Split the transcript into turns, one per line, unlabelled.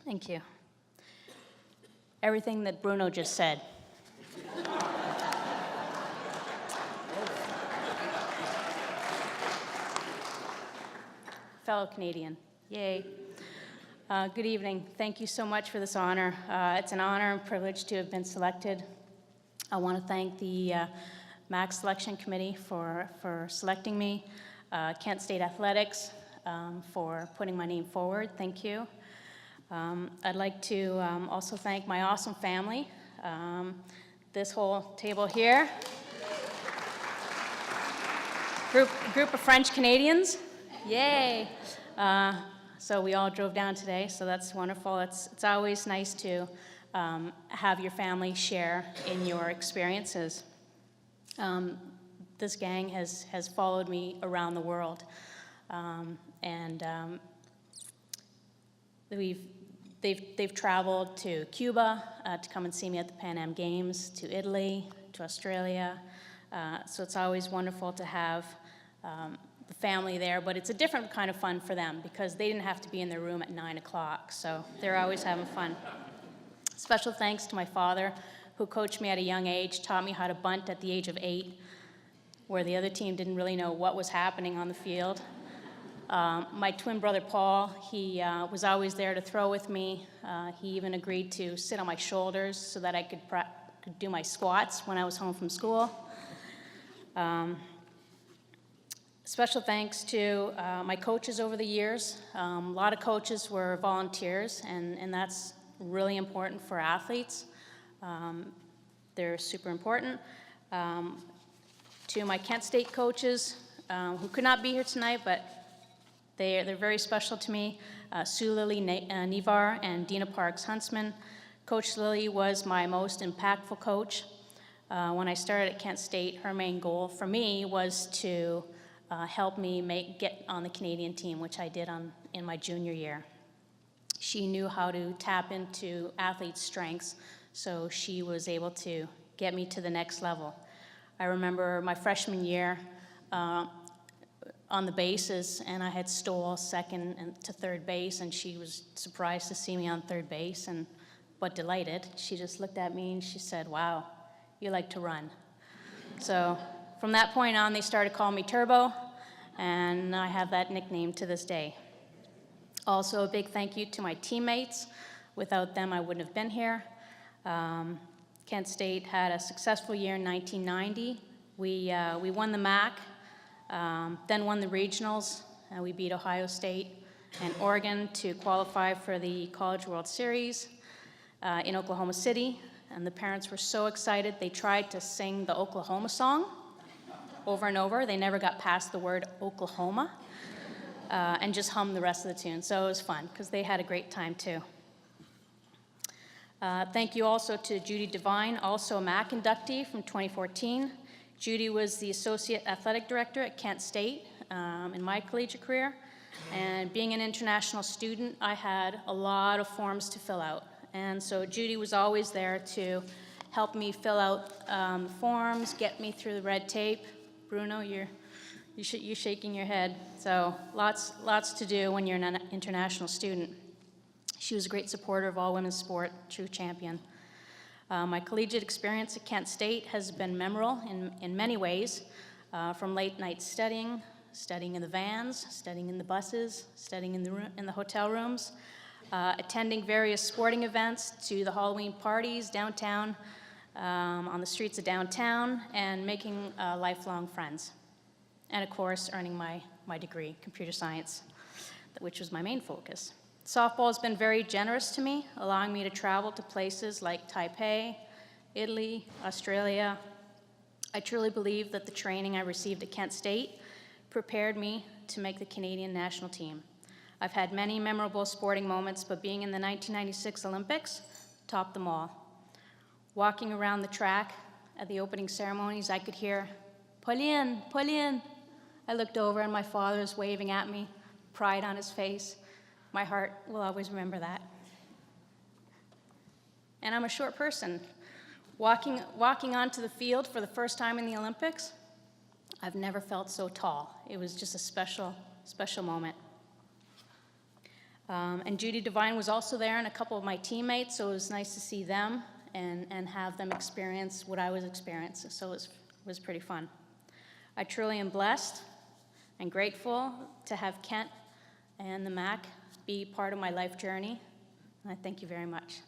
Thank you. Everything that Bruno just said. Fellow Canadian, yay. Good evening. Thank you so much for this honor. It's an honor and privilege to have been selected. I want to thank the MAC Selection Committee for selecting me, Kent State Athletics for putting my name forward. Thank you. I'd like to also thank my awesome family, this whole table here, group of French Canadians, yay! So we all drove down today, so that's wonderful. It's always nice to have your family share in your experiences. This gang has followed me around the world, and they've traveled to Cuba to come and see me at the Pan Am Games, to Italy, to Australia. So it's always wonderful to have the family there, but it's a different kind of fun for them because they didn't have to be in their room at 9 o'clock, so they're always having fun. Special thanks to my father, who coached me at a young age, taught me how to bunt at the age of 8, where the other team didn't really know what was happening on the field. My twin brother, Paul, he was always there to throw with me. He even agreed to sit on my shoulders so that I could do my squats when I was home from school. Special thanks to my coaches over the years. A lot of coaches were volunteers, and that's really important for athletes. They're super important. To my Kent State coaches, who could not be here tonight, but they're very special to me. Sue Lily Nevar and Dina Parks Huntsman. Coach Lily was my most impactful coach. When I started at Kent State, her main goal for me was to help me get on the Canadian team, which I did in my junior year. She knew how to tap into athletes' strengths, so she was able to get me to the next level. I remember my freshman year on the bases, and I had stole second and to third base, and she was surprised to see me on third base, but delighted. She just looked at me and she said, "Wow, you like to run." So from that point on, they started calling me Turbo, and I have that nickname to this day. Also, a big thank you to my teammates. Without them, I wouldn't have been here. Kent State had a successful year in 1990. We won the MAC, then won the regionals, and we beat Ohio State and Oregon to qualify for the College World Series in Oklahoma City. And the parents were so excited, they tried to sing the Oklahoma song over and over. They never got past the word Oklahoma, and just hummed the rest of the tune. So it was fun, because they had a great time too. Thank you also to Judy Devine, also a MAC inductee from 2014. Judy was the Associate Athletic Director at Kent State in my collegiate career. And being an international student, I had a lot of forms to fill out. And so Judy was always there to help me fill out the forms, get me through the red tape. Bruno, you're shaking your head. So lots to do when you're an international student. She was a great supporter of all women's sport, true champion. My collegiate experience at Kent State has been memorable in many ways, from late night studying in the vans, studying in the buses, studying in the hotel rooms, attending various sporting events, to the Halloween parties downtown, on the streets of downtown, and making lifelong friends. And of course, earning my degree, computer science, which was my main focus. Softball has been very generous to me, allowing me to travel to places like Taipei, Italy, Australia. I truly believe that the training I received at Kent State prepared me to make the Canadian national team. I've had many memorable sporting moments, but being in the 1996 Olympics topped them all. Walking around the track at the opening ceremonies, I could hear, "Pauline, Pauline." I looked over and my father was waving at me, pride on his face. My heart will always remember that. And I'm a short person. Walking onto the field for the first time in the Olympics, I've never felt so tall. It was just a special moment. And Judy Devine was also there, and a couple of my teammates, so it was nice to see them and have them experience what I was experiencing, so it was pretty fun. I truly am blessed and grateful to have Kent and the MAC be part of my life journey, and I thank you very much.